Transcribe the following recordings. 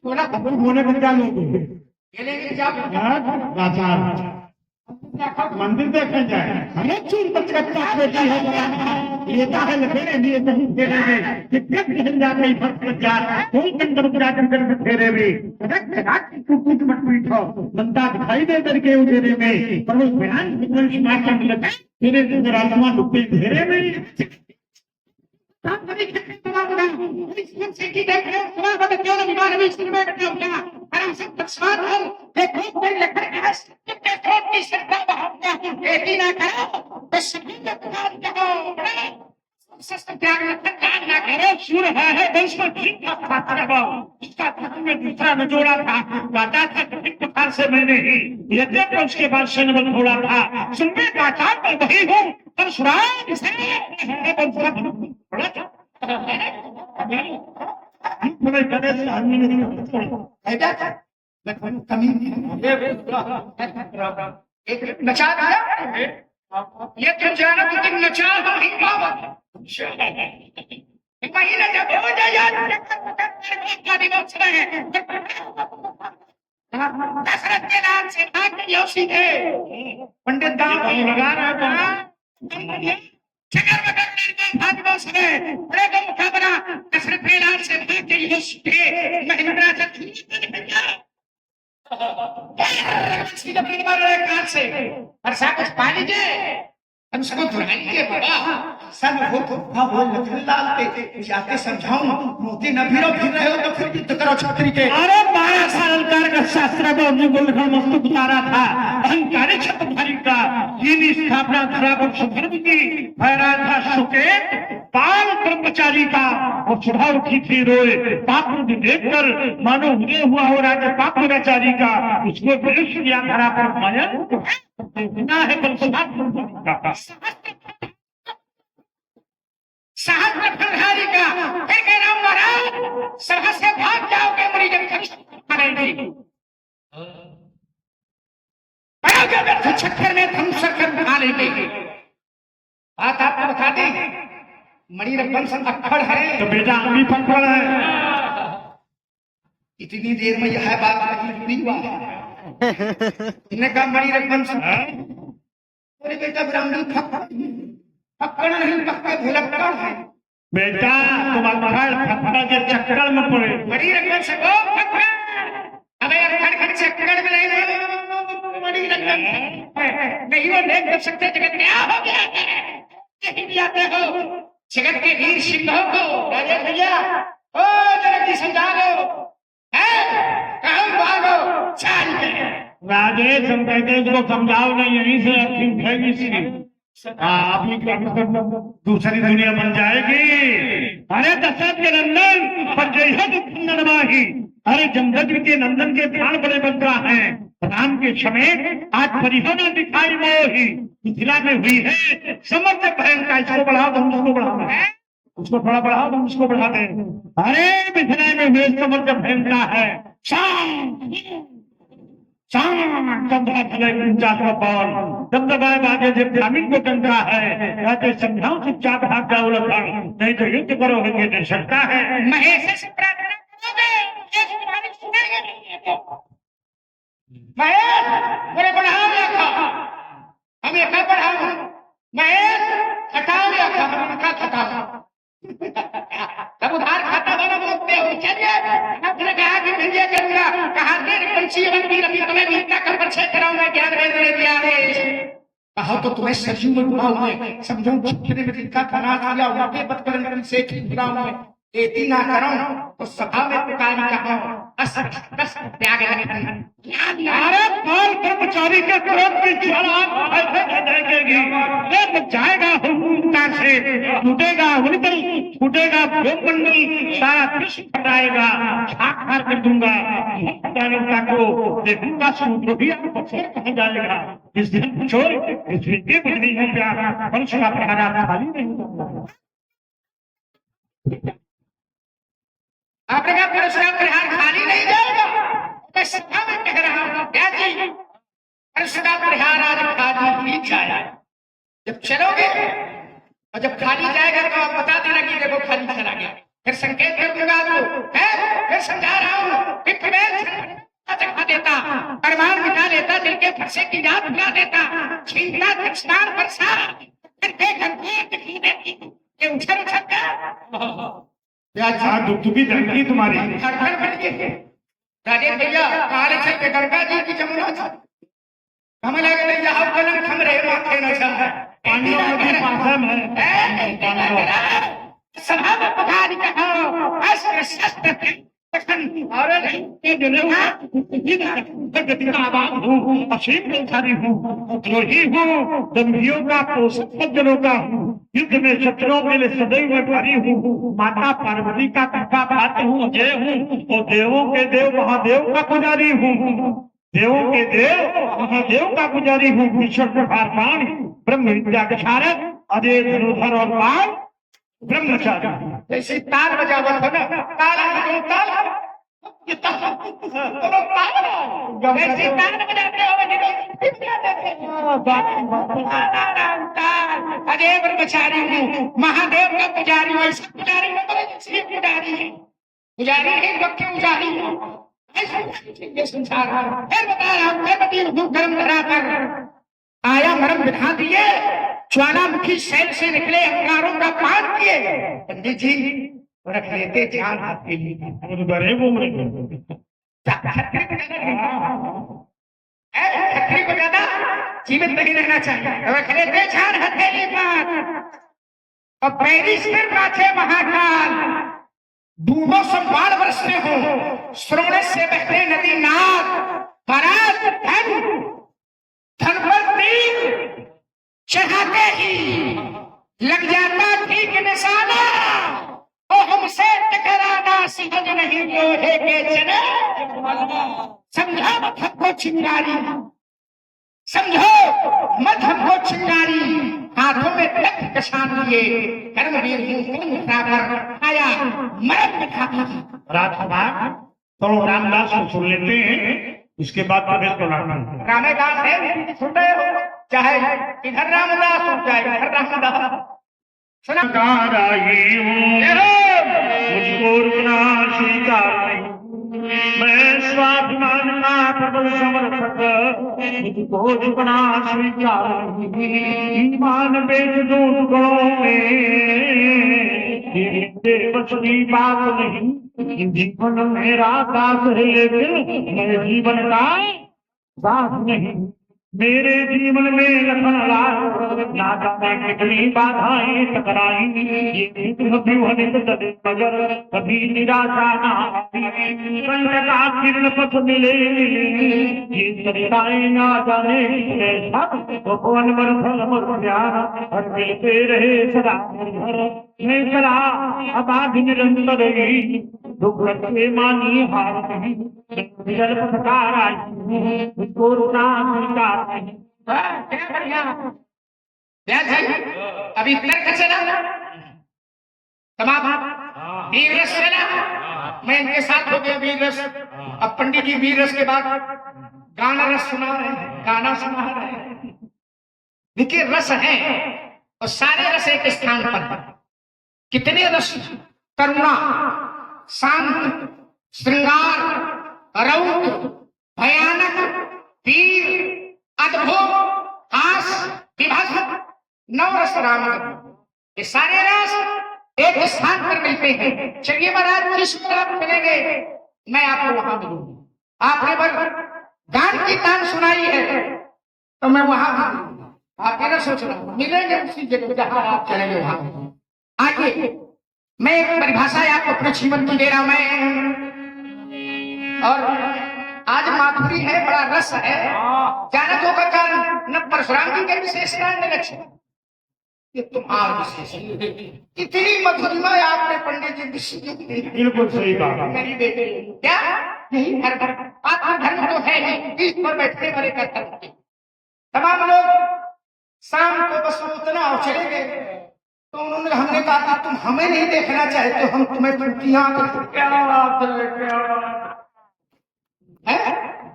बोला होने को क्या लोगे? बाजार मंदिर देखे जाए, हमें चूर बचकट्टा होती है, लेता है लफेरे लिए नहीं फेरे में, कितने हिल जाते ही फर्क लग जाए, कोई कंदर बुरा कंदर में फेरे में, कुछ मत पीछो, बनता दिखाई दे करके उधेरे में, पर उस बयान विद्वान समाचार मिलता है, तेरे अंदर आत्मा डूबे घेरे में, दूसरा न जोड़ा था, गाता था बुखार से मैंने ही यद्यपि उसके बाद से नंबर थोड़ा था, सुनने गाता मैं वही हूँ, पर सुराग से एक नचा आया ये तुम जानो कि तुम नचा महीने जब हो जाए दशरथ के नाम से सीधे पंडित दाम लगा रहा पानी दे हम उसको धुलाएंगे बाबा सन हो लखनलाल के जाके समझाऊं मोती न भिड़ो फिर रहे हो तो फिर युद्ध करो छत्री के। अरे 12 साल का शास्त्र मस्तक उतारा था अहंकारी छत्रधारी का दीनी स्थापना धरावर सुधर्म की फहरा था शुके पाल ब्रह्मचारी का और सुधा उठी थी रोए पाप देखकर मानो उदय हुआ हो राजा पापचारी का उसको विरुष किया धरा पर माया है सहस्त्र फलधारी का फिर कह रहा हूं महाराज सभा से भाग जाओगे मरीज चक्कर में धम शक्कर खा लेंगे। बात आपको बता दें मणि रघुवंश अक्खड़ है तो बेटा अभी पकड़ है इतनी देर में यह बात नहीं हुआ इन्हें कहा मणि रघुवंश अरे बेटा ब्राह्मणी पकड़ नहीं पक्के भुलक्कड़ है बेटा तुम अक्खड़ के चक्कर में पड़े मणि रघुवंश को पकड़ अबे अक्खड़ चक्कर में मणि रघुवंश नहीं वो देख सकते जगत क्या हो गया नहीं जाते हो जगत के वीर सिंहों को राजा भैया ओ जगत की समझा लो राजेश हम कहते हैं इसको समझाओ नहीं यहीं से उठेगी इसकी आप ही दूसरी दुनिया बन जाएगी। अरे दशरथ के नंदन पर जय नंदनवाही अरे जमदग्नि के नंदन के प्राण बड़े बंदा हैं राम के समेत आज परिहन दिखाई मोही मिथिला में हुई है समर्थ बहन का इसको बढ़ाओ तो उसको बढ़ाओ उसको थोड़ा बढ़ाओ तो उसको बढ़ा दे। अरे मिथिला में हुए समर्थ बहन का है दबदबाए बाजे जब ग्रामीण को डंका है कहते समझाओ चुपचाप भाग जाओ लखन नहीं तो युद्ध करोगे नहीं सकता है। महेश से प्रार्थना करोगे तुम्हारी सुनेंगे नहीं महेश मेरे बढ़ाओ लिखा हम एक बढ़ाओ महेश हटाओ लिखा हटाओ तब उधार खाता बना बोलते हो चलिए आपने कहा कि भेजिए करूंगा कहा तेरे पंछी रंगी रंगी तुम्हें वीरता कर पर छेद कराऊंगा ज्ञान वेद ने दिया है कहा तो तुम्हें सजी में बुलाऊंगा समझो छुपने में जिनका खाना दिया उनके बदकरण से बुलाऊंगा एती ना करो तो सभा में पुकार कहो अस त्याग अरे पाल कर्मचारी के क्रोध की ज्वाला देखेगी ये जाएगा हुकुमता से टूटेगा उनपर फूटेगा भूमंडल सारा विश्व फटाएगा छाक मार कर दूंगा जनता को देखूंगा सुधोरिया पत्थर कहा जाएगा इस दिन छोड़ इस विद्य कुछ नहीं है प्यारा वंश का पहरा खाली नहीं होगा। आपने कहा परशुराम प्रहार खाली नहीं जाएगा मैं सत्ता में कह रहा हूँ क्या जी परशुराम प्रहार आज खाली ही जाएगा जब चलोगे और जब खाली जाएगा तो आप बता देना कि देखो खाली चला गया फिर संकेत कर दूंगा आपको फिर समझा रहा हूँ फरसे की याद भुला देता, छीनता दक्षिणार वर्षा, करके गंभीर दिखने की ये उछल उछल क्या दुखी धरती तुम्हारी। धड़कन बन गई। राजेश भैया काले छल के गंगा जी की जमुना था, हमें लगे थे यहाँ कलम थम रहे माथे न छा पानियों में भी पासम है। सभा में पुकार कहो अस्त्र शस्त्र और ये असीम संसारी हूँ, द्रोही हूँ, दंभियों का पोषक सज्जनों का हूँ, युद्ध में शत्रुओं के लिए सदैव भारी हूँ, माता पार्वती का कृपा पात्र हूँ, जय हूँ, और देवों के देव महादेव का पुजारी हूँ, देवों के देव महादेव का पुजारी हूँ, ईश्वर प्रभार पाणी, ब्रह्म विद्या के शारद, अजय धनुधर और बाल ब्रह्मचारी। जैसे तार बजावत हो ना, ताला बजाओ ताला, ये ताला जैसे तार बजाते हो अजय ब्रह्मचारी हूँ, महादेव का पुजारी हूँ, ऐसा पुजारी जैसे पुजारी है, पुजारी है वक्त पुजारी ये संसार फिर बता रहा हूँ, फिर बती हूँ गर्म धरा कर आया मरम बिठा दिए, ज्वालामुखी शैल से निकले अंगारों का पान किए, पंडित जी रख लेते जान हाथी खतरी को ज्यादा जीवित नहीं रहना चाहिए, रख लेते जान हथेली पर। और बैरिस्टर माथे महाकाल, डूबो संभाल बरसते हो, श्रवण से बहते नदी नाद, परात धन पर तीर चढ़ाते ही लग जाता ठीक निशाना, ओ हमसे टकराना सहज नहीं लोहे के चने। समझो मत हमको चिंगारी, समझो मत हमको चिंगारी, हाथों में तक कशान लिए कर्मवीर आया मरम बिठा। तो रामदास को सुन लेते हैं, इसके बाद तो रामदास है सुन रहे हो, चाहे इधर रामदास हो चाहे इधर रामदास सुना। मुझको रुकना स्वीकार नहीं, मैं स्वाभिमान का प्रबल समर्थक, मुझको झुकना स्वीकार नहीं, ईमान बेच दो टुकड़ों में, बस की बात नहीं, जीवन मेरा दास है लेकिन मैं जीवन का दास नहीं, मेरे जीवन में लखन लाल ना जाने कितनी बाधाएं टकराई, ये कभी वनित चले मगर कभी निराशा ना आई, कंठ का किरण पथ मिले ये सरिताएं ना जाने कैसा, तो पवन मरफल मर प्यारा हर मिलते रहे सदा मैं चला अबाध निरंतर ही, दुख रखे मानी हार नहीं, जल पथकार आई उसको रुना स्वीकार नहीं। अभी तर्क चला तमाम वीर रस चला, मैं इनके साथ हो गया वीर रस। अब पंडित जी वीर रस के बाद गाना रस सुना रहे हैं, गाना सुना रहे हैं। देखिए रस है और सारे रस एक स्थान पर, कितने रस, करुणा, शांत, श्रृंगार, रौद्र, भयानक, वीर, अद्भुत, हास, विभत्स, नवरस राम, ये सारे रस एक स्थान पर मिलते हैं। चलिए महाराज जिस तरफ चलेंगे मैं आपको वहां मिलूंगा। आपने बस गान की तान सुनाई है तो मैं वहां मिलूंगा, आप ये ना सोचना मिलेंगे उसी जगह जहां आप चलेंगे वहां। आगे मैं एक परिभाषा आपको अपने जीवन की दे रहा हूं, और आज माधुरी है, बड़ा रस है, जानत होगा कारण न परशुराम जी के विशेषता न लक्ष्य, ये तुम्हारा विशेष, इतनी मधुरिमा आपने पंडित जी विशेष बिल्कुल सही बात नहीं देते क्या, यही धर्म, आपका धर्म तो है ही, बीच पर बैठते मरे का धर्म। तमाम लोग शाम को बस उतना और चले गए, तो उन्होंने हमने कहा तुम हमें नहीं देखना चाहे तो हम तुम्हें क्या है,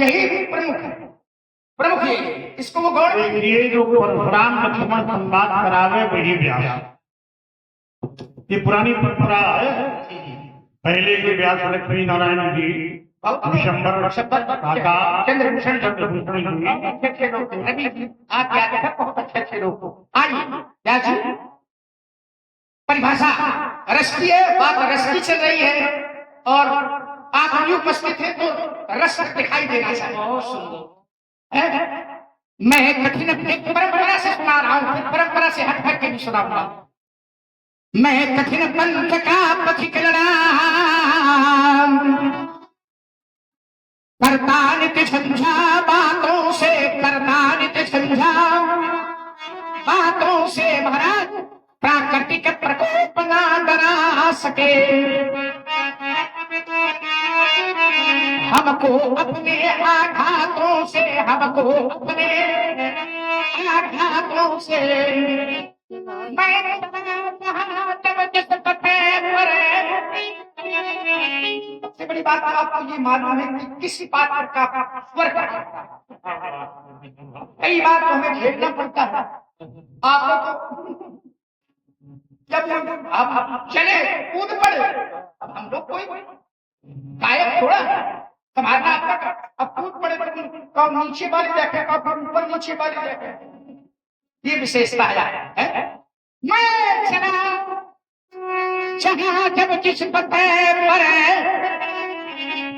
यही प्रमुख है, इसको वो गौर। ये जो परशुराम लक्ष्मण संवाद करावे वही व्यास, ये पुरानी परंपरा है। पहले के व्यास लक्ष्मी नारायण जी दिसंबर चंद्रभूषण चंद्रभूषण जी। अच्छे अच्छे लोग हैं। रवि जी आप याद है बहुत अच्छे अच्छे लोग हो। आइए क्या जी परिभाषा रस की है, बात रस की चल रही है और आप भी उपस्थित हैं तो रस दिखाई देना चाहिए। बहुत सुंदर। मैं कठिन एक परंपरा से सुना रहा हूँ, फिर परंपरा से हट हट के भी सुनाऊंगा। मैं कठिन पंथ का पथिक लड़ा करता नित्य झंझा बातों से, करता नित्य झंझा बातों से भरा प्राकृतिक प्रकोप ना डरा सके हमको अपने आघातों से, हमको अपने आघातों से। मैं जब जिस पते पर सबसे बड़ी बात आपको ये मालूम है कि किसी पात्र का स्वर कई बार तो हमें झेलना पड़ता है। आप जब आप चले कूद पड़े, अब हम लोग कोई गायक थोड़ा संभालना आपका, अब कूद पड़े कब नीचे वाली देखे कब ऊपर नीचे वाली देखे, ये विशेषता है। मैं चला जहाँ जब जिस पते पर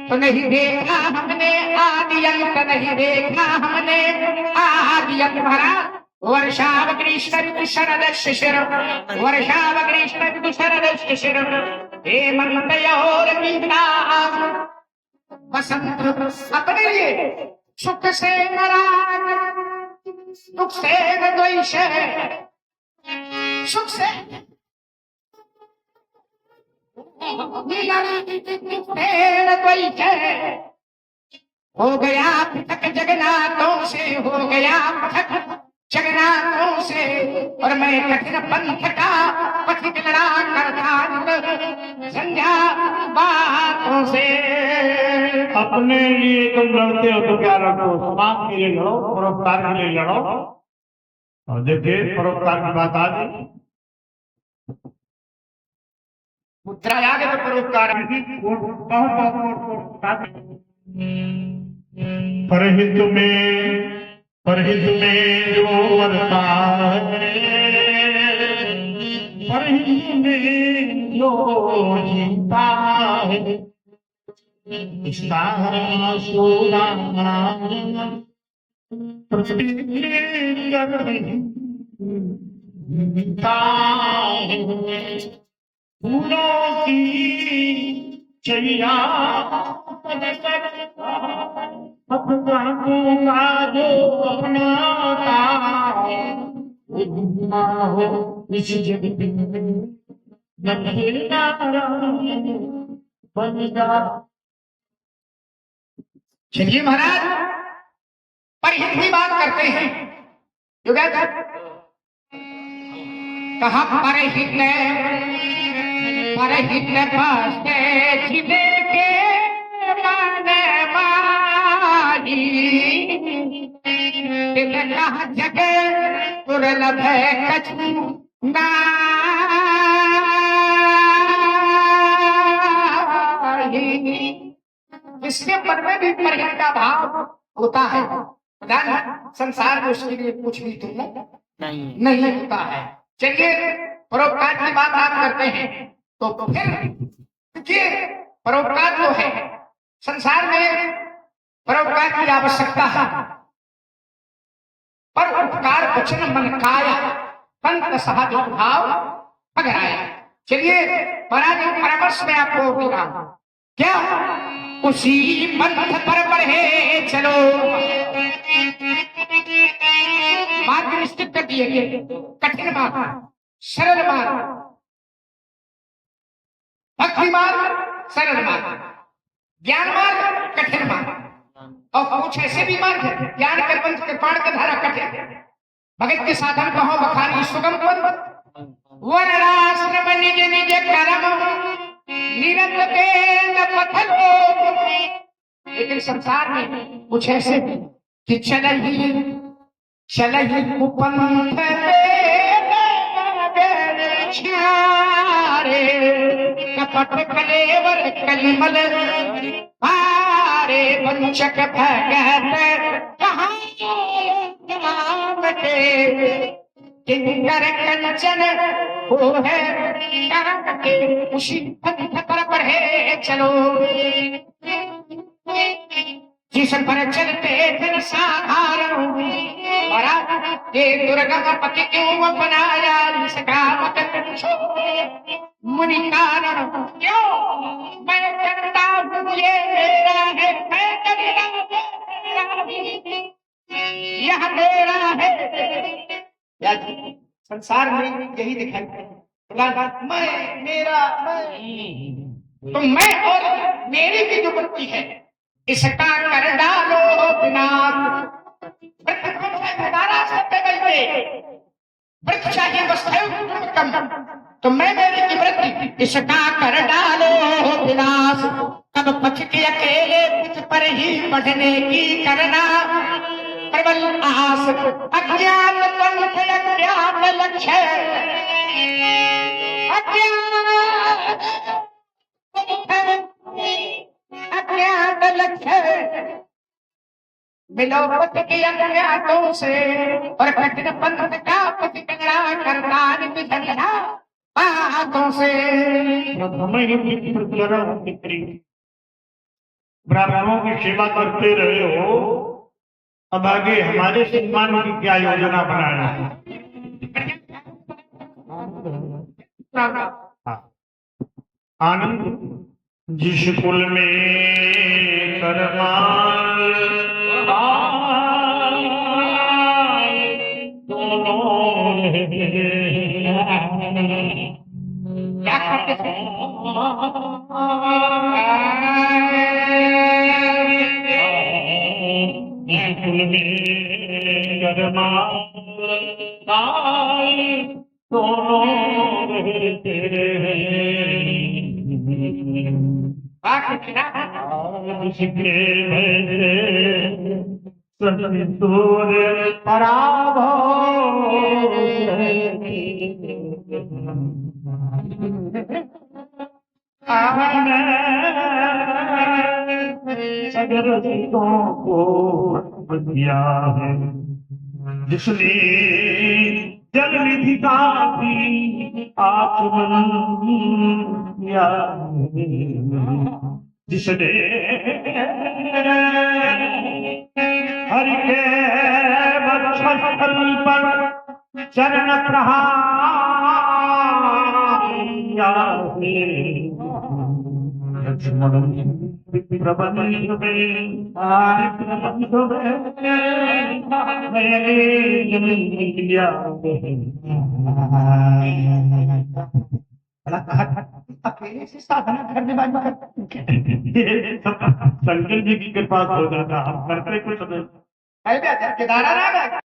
तो नहीं देखा हमने आदि अंत, नहीं देखा हमने आदि अंत भरा वर्षाव ग्रीष्म ऋतु शरद शिशिर, वर्षाव ग्रीष्म ऋतु शरद शिशिर हेमंत और मीना बसंत अपने लिए सुख से नाराज, दुख से न द्वेष, सुख से हो गया पृथक जगन्नाथों से, हो गया पृथक जगन्नाथों से। और मैं कठिन पंथ का पथिक लड़ा करता संध्या बातों से। अपने लिए तुम लड़ते हो तो क्या लड़ो, समाज के लिए लड़ो, परोपकार के लिए लड़ो। और देखिए परोपकार की बात आ गई, मुद्रा आगे तो परोपकार परहित में जो मरता है, परहित में जो जीता है, इसका सोना जीता है। फूलों की चैया अफगानों का जो अपनाता हो इस जग में बन जा। चलिए महाराज परिहित की बात करते हैं। कहा परहित परहित बसे जिले के मन माही, दिल कहा जगे दुर्लभ कछु नाही। इसके मन में भी परिहित का भाव होता है। संसार में उसके लिए कुछ भी तो नहीं होता है। चलिए परोपकार की बात आप करते हैं तो फिर देखिए परोपकार जो है संसार में परोपकार की आवश्यकता है, पर उपकार वचन मन काया पंत सहज भाव अगराया। चलिए महाराज परामर्श में आपको बोला क्या उसी पंथ पर बढ़े चलो, मार्ग निश्चित कर दिए गए, कठिन मार्ग, सरल मार्ग, भक्ति मार्ग, सरल मार्ग, ज्ञान मार्ग, कठिन मार्ग, और कुछ ऐसे भी मार्ग है ज्ञान के पंथ के पाण के धारा कठिन, भगत के साधन कहो बखानी सुगम पंथ, वर्णाश्रम निज निज कर्म निरत वेद पथ लोक। लेकिन संसार में कुछ ऐसे कि चल ही कुपंथ कपट कलेवर कलिमल वंचक भगत कहाँ नाम के किंकर कंचन वो है काम के उसी पंथ पर बढ़े चलो जिस पर चलते जन साधारण और ये दुर्गम पति क्यों बनाया इसका मत पूछो मुनि कारण क्यों मैं करता हूँ ये मेरा है मैं करता हूँ यह मेरा है। संसार में यही दिखाई देता मैं मेरा मैं तो मैं और मेरी की जो वृत्ति है इसका कर डालो विनाश। वृत्त चाहिए तो मैं मेरी की वृत्ति इसका कर डालो विनाश। तब पथ के अकेले पथ पर ही बढ़ने की करना प्रबल आस। अज्ञात पंथ अज्ञात लक्ष्य अज्ञात लक्ष्य मिलो पथ के अज्ञातों से और कठिन पंथ का पथ टकरा करता नित झंडा बातों से। ब्राह्मणों की सेवा करते रहे हो, अब आगे हमारे सम्मान की क्या योजना बनाना है? आनंद जिस कुल में करमाल दोनों क्या करते थे कुल में करमाल दोनों सगर को दिया है जिसने जल निधि का भी आचमन किया जिसने हरि के वक्षस्थल पर चरण प्रहार किया लक्ष्मण प्रबंध में अकेले से साधना करने वाली शंकर जी की कृपा हो जाता हम करते कुछ केदारा